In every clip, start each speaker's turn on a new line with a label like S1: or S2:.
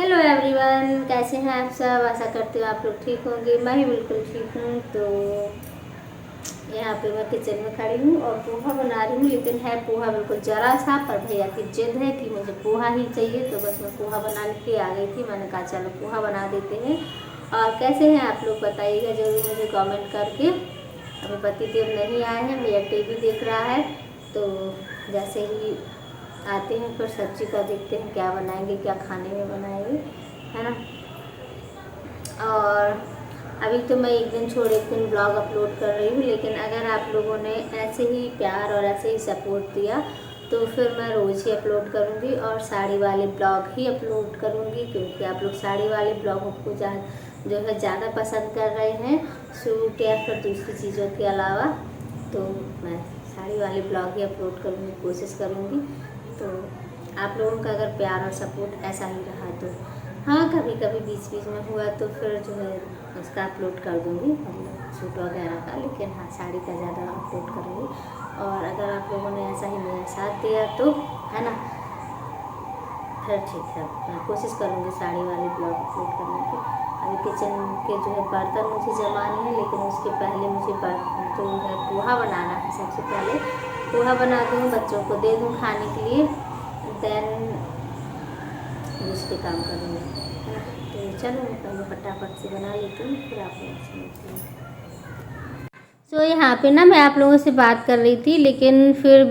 S1: Hello everyone, कैसे हैं आप सब। आशा करती हूँ आप लोग ठीक होंगे। मैं भी बिल्कुल ठीक हूँ। तो यहाँ पे मैं किचन में खड़ी हूँ और पोहा बना रही हूँ, लेकिन है पोहा बिल्कुल जरा सा, पर भैया की जिद है कि मुझे पोहा ही चाहिए। तो बस मैं पोहा बनाने के लिए आ गई थी। मैंने कहा चलो पोहा बना देते हैं। और कैसे हैं आप लोग बताइएगा जरूर मुझे कमेंट करके। अभी पतिदेव नहीं आए हैं, भैया टीवी देख रहा है। तो जैसे ही आते हैं फिर सब्जी का देखते हैं क्या बनाएंगे, क्या खाने में बनाएंगे, है ना। और अभी तो मैं एक दिन छोड़ एक दिन ब्लॉग अपलोड कर रही हूँ, लेकिन अगर आप लोगों ने ऐसे ही प्यार और ऐसे ही सपोर्ट दिया तो फिर मैं रोज़ ही अपलोड करूँगी और साड़ी वाले ब्लॉग ही अपलोड करूँगी, क्योंकि आप लोग साड़ी वाले ब्लॉगों को जो है ज़्यादा पसंद कर रहे हैं सूट या फिर दूसरी चीज़ों के अलावा। तो मैं साड़ी वाले ब्लॉग ही अपलोड करूँगी, कोशिश करूँगी। तो आप लोगों का अगर प्यार और सपोर्ट ऐसा ही रहा तो हाँ, कभी कभी बीच बीच में हुआ तो फिर जो है उसका अपलोड कर दूँगी, मतलब सूट वगैरह का। लेकिन हाँ, साड़ी का ज़्यादा अपलोड करूँगी। और अगर आप लोगों ने ऐसा ही मेरा साथ दिया तो है ना, फिर ठीक है, मैं कोशिश करूँगी साड़ी वाली ब्लॉग अपलोड करने की। अभी किचन के जो है बर्तन मुझे जमाने हैं, लेकिन उसके पहले मुझे जो है पोहा बनाना है। सबसे पहले पोहा बना दूँ, बच्चों को दे दूँ खाने के लिए, देन उसके काम करूँगी, है ना। तो चलो मैं पहले फटाफट से बना लेती हूँ, फिर आप लोगों से मिलती हूँ। तो यहाँ पे ना मैं आप लोगों से बात कर रही थी, लेकिन फिर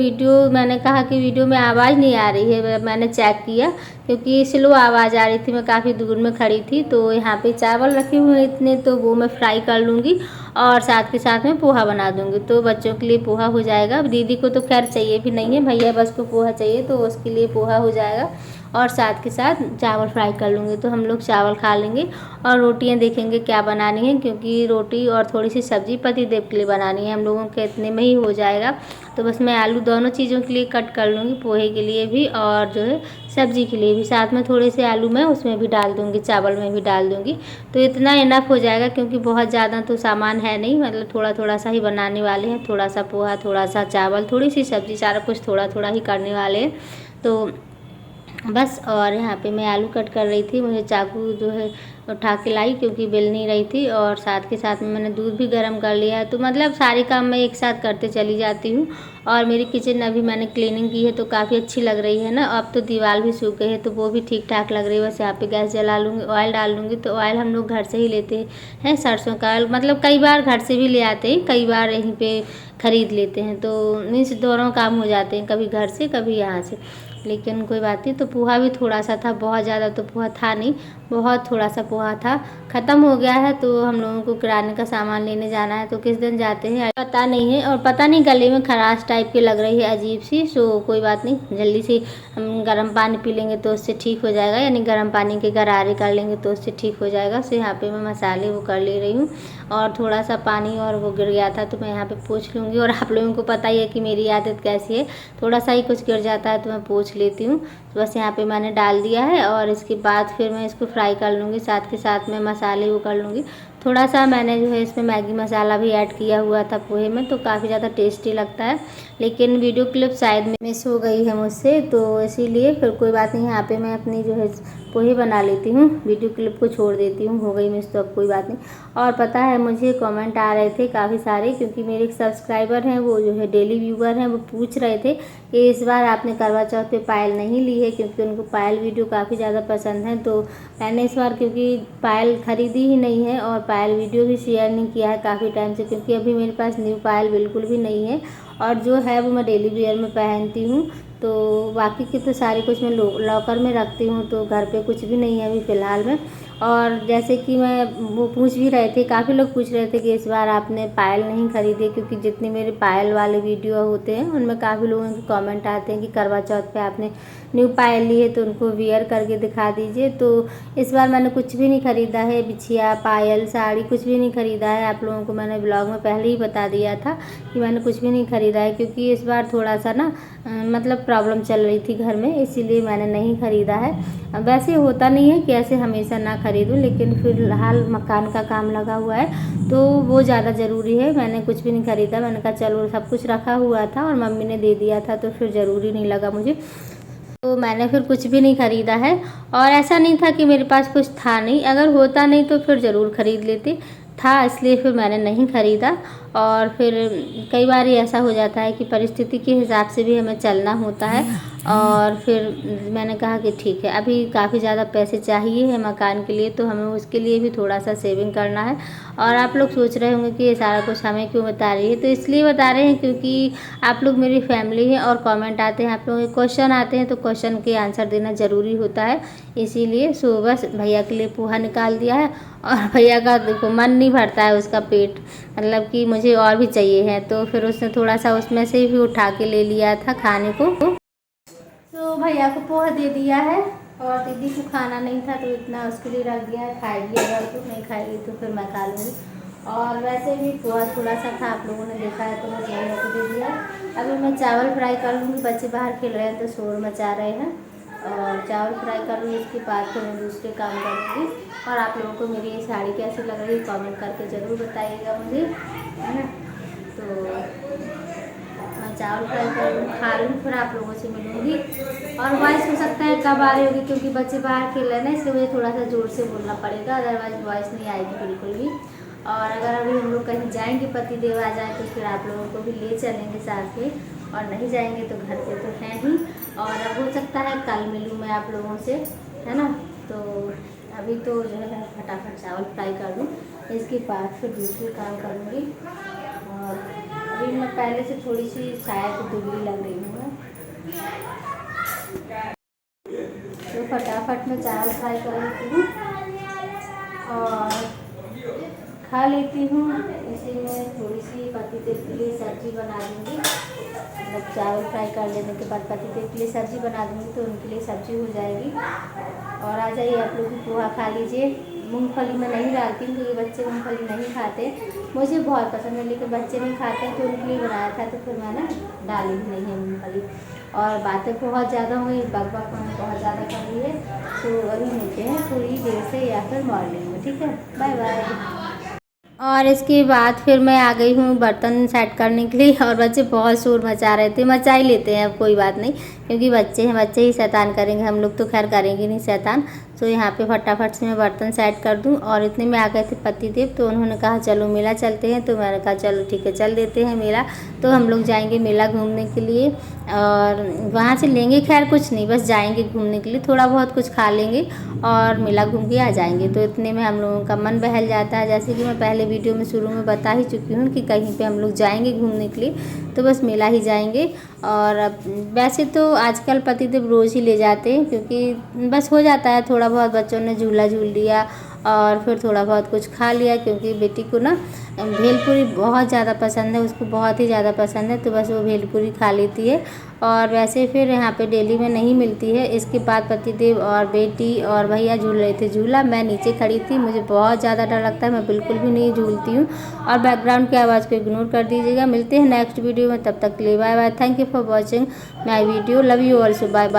S1: मैंने कहा कि वीडियो में आवाज़ नहीं आ रही है। मैंने चेक किया क्योंकि स्लो आवाज़ आ रही थी, मैं काफ़ी दूर में खड़ी थी। तो यहाँ पे चावल रखे हुए इतने, तो वो मैं फ्राई कर लूँगी और साथ के साथ में पोहा बना दूँगी। तो बच्चों के लिए पोहा हो जाएगा। दीदी को तो खैर चाहिए भी नहीं है, भैया बस को पोहा चाहिए, तो उसके लिए पोहा हो जाएगा और साथ के साथ चावल फ्राई कर लूँगी। तो हम लोग चावल खा लेंगे और रोटियां देखेंगे क्या बनानी है, क्योंकि रोटी और थोड़ी सी सब्जी पतिदेव के लिए बनानी है। हम लोगों के इतने में ही हो जाएगा। तो बस मैं आलू दोनों चीज़ों के लिए कट कर लूँगी, पोहे के लिए भी और जो है सब्जी के लिए भी। साथ में थोड़े से आलू मैं उसमें भी डाल दूँगी, चावल में भी डाल दूँगी। तो इतना इनफ हो जाएगा, क्योंकि बहुत ज़्यादा तो सामान है नहीं, मतलब थोड़ा थोड़ा सा ही बनाने वाले हैं। थोड़ा सा पोहा, थोड़ा सा चावल, थोड़ी सी सब्जी, सारा कुछ थोड़ा थोड़ा ही करने वाले हैं। तो बस। और यहाँ पे मैं आलू कट कर रही थी, मुझे चाकू जो है उठा के लाई क्योंकि बेल नहीं रही थी। और साथ के साथ में मैंने दूध भी गर्म कर लिया है। तो मतलब सारे काम मैं एक साथ करते चली जाती हूँ। और मेरी किचन अभी मैंने क्लीनिंग की है तो काफ़ी अच्छी लग रही है ना। अब तो दीवार भी सूख गई है तो वो भी ठीक ठाक लग रही है। बस यहाँ पे गैस जला लूँगी, ऑयल डाल लूँगी। तो ऑयल हम लोग घर से ही लेते हैं, सरसों का ऑयल। मतलब कई बार घर से भी ले आते हैं, कई बार यहीं पे ख़रीद लेते हैं। तो मीन्स दोनों काम हो जाते हैं, कभी घर से कभी यहाँ से। लेकिन कोई बात नहीं। तो पोहा भी थोड़ा सा था, बहुत ज़्यादा तो पोहा था नहीं, बहुत थोड़ा सा पोहा था। ख़त्म हो गया है तो हम लोगों को किराने का सामान लेने जाना है। तो किस दिन जाते हैं पता नहीं है। और पता नहीं, गले में खराश टाइप की लग रही है, अजीब सी। सो कोई बात नहीं, जल्दी से हम गर्म पानी पी लेंगे तो उससे ठीक हो जाएगा, यानी गर्म पानी के गरारे कर लेंगे तो उससे ठीक हो जाएगा। सो यहाँ पे मैं मसाले वो कर ले रही हूँ और थोड़ा सा पानी और वो गिर गया था तो मैं यहाँ पे पोंछ लूँगी। और आप लोगों को पता ही है कि मेरी आदत कैसी है, थोड़ा सा ही कुछ गिर जाता है तो मैं पोंछ लेती हूँ। तो बस यहाँ पे मैंने डाल दिया है और इसके बाद फिर मैं इसको फ्राई कर लूँगी। साथ के साथ में मसाले वो कर लूँगी। थोड़ा सा मैंने जो है इसमें मैगी मसाला भी ऐड किया हुआ था पोहे में, तो काफ़ी ज़्यादा टेस्टी लगता है। लेकिन वीडियो क्लिप शायद मिस हो गई है मुझसे, तो इसीलिए फिर कोई बात नहीं। यहाँ पे मैं अपनी जो है पोहे बना लेती हूँ, वीडियो क्लिप को छोड़ देती हूँ। हो गई मिस तो अब कोई बात नहीं। और पता है, मुझे कमेंट आ रहे थे काफ़ी सारे, क्योंकि मेरे एक सब्सक्राइबर हैं, वो जो है डेली व्यूवर हैं, वो पूछ रहे थे कि इस बार आपने करवा चौथ पे पायल नहीं ली है, क्योंकि उनको पायल वीडियो काफ़ी ज़्यादा पसंद है। तो मैंने इस बार क्योंकि पायल ख़रीदी ही नहीं है और पायल वीडियो भी शेयर नहीं किया है काफ़ी टाइम से, क्योंकि अभी मेरे पास न्यू पायल बिल्कुल भी नहीं है। और जो है वो मैं डेली वेयर में पहनती हूँ। तो बाकी की तो सारी कुछ मैं लॉकर में रखती हूँ, तो घर पे कुछ भी नहीं है अभी फ़िलहाल में। और जैसे कि मैं वो पूछ भी रहे थे, काफ़ी लोग पूछ रहे थे कि इस बार आपने पायल नहीं खरीदी, क्योंकि जितने मेरे पायल वाले वीडियो होते हैं उनमें काफ़ी लोगों के कमेंट आते हैं कि करवा चौथ पे आपने न्यू पायल ली है तो उनको वियर करके दिखा दीजिए। तो इस बार मैंने कुछ भी नहीं ख़रीदा है, बिछिया, पायल, साड़ी कुछ भी नहीं ख़रीदा है। आप लोगों को मैंने ब्लॉग में पहले ही बता दिया था कि मैंने कुछ भी नहीं ख़रीदा है, क्योंकि इस बार थोड़ा सा ना मतलब प्रॉब्लम चल रही थी घर में, इसीलिए मैंने नहीं ख़रीदा है। वैसे होता नहीं है कि ऐसे हमेशा ना ख़रीदूँ, लेकिन फ़िलहाल मकान का काम लगा हुआ है तो वो ज़्यादा ज़रूरी है। मैंने कुछ भी नहीं ख़रीदा, मैंने कहा चलो सब कुछ रखा हुआ था और मम्मी ने दे दिया था तो फिर ज़रूरी नहीं लगा मुझे। तो मैंने फिर कुछ भी नहीं ख़रीदा है। और ऐसा नहीं था कि मेरे पास कुछ था नहीं, अगर होता नहीं तो फिर ज़रूर ख़रीद लेती, था इसलिए फिर मैंने नहीं ख़रीदा। और फिर कई बार ऐसा हो जाता है कि परिस्थिति के हिसाब से भी हमें चलना होता है। और फिर मैंने कहा कि ठीक है, अभी काफ़ी ज़्यादा पैसे चाहिए है मकान के लिए, तो हमें उसके लिए भी थोड़ा सा सेविंग करना है। और आप लोग सोच रहे होंगे कि ये सारा कुछ हमें क्यों बता रही है, तो इसलिए बता रहे हैं क्योंकि आप लोग मेरी फैमिली है और कमेंट आते हैं, आप लोगों के क्वेश्चन आते हैं, तो क्वेश्चन के आंसर देना ज़रूरी होता है। इसीलिए बस भैया के लिए पोहा निकाल दिया है। और भैया का देखो मन नहीं भरता है, उसका पेट मतलब कि मुझे और भी चाहिए है, तो फिर उसने थोड़ा सा उसमें से भी उठा के ले लिया था खाने को। तो भैया को पोहा दे दिया है और दीदी को खाना नहीं था तो इतना उसके लिए रख दिया है, खाएगी, अगर तो नहीं खाएगी तो फिर मैं खा लूँगी। और वैसे भी पोहा थोड़ा सा था, आप लोगों ने देखा है, तो मैं भैया को दे दिया। अभी मैं चावल फ्राई कर लूँगी, बच्चे बाहर खेल रहे हैं तो शोर मचा रहे हैं, और चावल फ्राई कर लूँगी, इसके बाद फिर मैं दूसरे काम करूँगी। और आप लोगों को मेरी ये साड़ी कैसी लग रही है कमेंट करके ज़रूर बताइएगा मुझे, है ना। तो मैं चावल फ्राई कर लूँ, खा लूँ, फिर आप लोगों से मिलूँगी। और वॉइस हो सकता है कब आ रही होगी, क्योंकि बच्चे बाहर खेल रहे हैं ना, इसलिए मुझे थोड़ा सा ज़ोर से बोलना पड़ेगा, अदरवाइज़ वॉइस नहीं आएगी बिल्कुल भी। और अगर अभी हम लोग कहीं जाएंगे, पति देव आ जाए, तो फिर आप लोगों को भी ले चलेंगे साथ में, और नहीं जाएंगे तो घर पे तो है ही। और अब हो सकता है कल मिलूँ मैं आप लोगों से, है ना। तो अभी तो जो है फटाफट चावल फ्राई कर दूँ, इसके बाद फिर दूसरे काम करूँगी। और अभी मैं पहले से थोड़ी सी शायद दुबली लग रही हूँ, तो फटाफट मैं चावल फ्राई कर लेती हूँ और खा लेती हूँ। इसी में थोड़ी सी पतिदेव के लिए सब्ज़ी बना दूँगी, मतलब चावल फ्राई कर लेने के बाद पतिदेव के लिए सब्ज़ी बना दूँगी, तो उनके लिए सब्ज़ी हो जाएगी। और आ जाइए आप लोग भी पोहा खा लीजिए। मूंगफली मैं नहीं डालती हूँ क्योंकि बच्चे मूंगफली नहीं खाते, मुझे बहुत पसंद है, लेकिन बच्चे नहीं खाते हैं, तो उनके लिए बनाया था, तो फिर मैंने डाली ही नहीं है मूंगफली। और बातें बहुत ज़्यादा हुई, बक मैंने बहुत ज़्यादा कर रही है, तो अभी मिलते हैं थोड़ी देर से या फिर मॉर्निंग में, ठीक है, बाय बाय। और इसके बाद फिर मैं आ गई हूँ बर्तन सेट करने के लिए, और बच्चे बहुत शोर मचा रहे थे, मचा ही लेते हैं, अब कोई बात नहीं, क्योंकि बच्चे हैं, बच्चे ही शैतान करेंगे, हम लोग तो खैर करेंगे नहीं शैतान। तो यहाँ पे फटाफट से मैं बर्तन सेट कर दूँ। और इतने में आ गए थे पतिदेव, तो उन्होंने कहा चलो मेला चलते हैं, तो मैंने कहा चलो ठीक है चल देते हैं मेला। तो हम लोग जाएंगे मेला घूमने के लिए, और वहाँ से लेंगे खैर कुछ नहीं, बस जाएंगे घूमने के लिए, थोड़ा बहुत कुछ खा लेंगे और मेला घूम के आ जाएंगे। तो इतने में हम लोगों का मन बहल जाता है, जैसे कि मैं पहले वीडियो में शुरू में बता ही चुकी हूँ कि कहीं पे हम लोग जाएंगे घूमने के लिए, तो बस मेला ही जाएंगे। और अब वैसे तो आजकल पतिदेव रोज़ ही ले जाते हैं, क्योंकि बस हो जाता है, थोड़ा बहुत बच्चों ने झूला झूल लिया और फिर थोड़ा बहुत कुछ खा लिया, क्योंकि बेटी को ना भेलपूरी बहुत ज़्यादा पसंद है, उसको बहुत ही ज़्यादा पसंद है, तो बस वो भेलपूरी खा लेती है। और वैसे फिर यहाँ पे डेली में नहीं मिलती है। इसके बाद पतिदेव और बेटी और भैया झूल रहे थे झूला, मैं नीचे खड़ी थी, मुझे बहुत ज़्यादा डर लगता है, मैं बिल्कुल भी नहीं झूलती हूँ। और बैकग्राउंड की आवाज़ को इग्नोर कर दीजिएगा। मिलते हैं नेक्स्ट वीडियो में, तब तक के लिए bye bye. Thank you for watching my video, love you also, bye bye.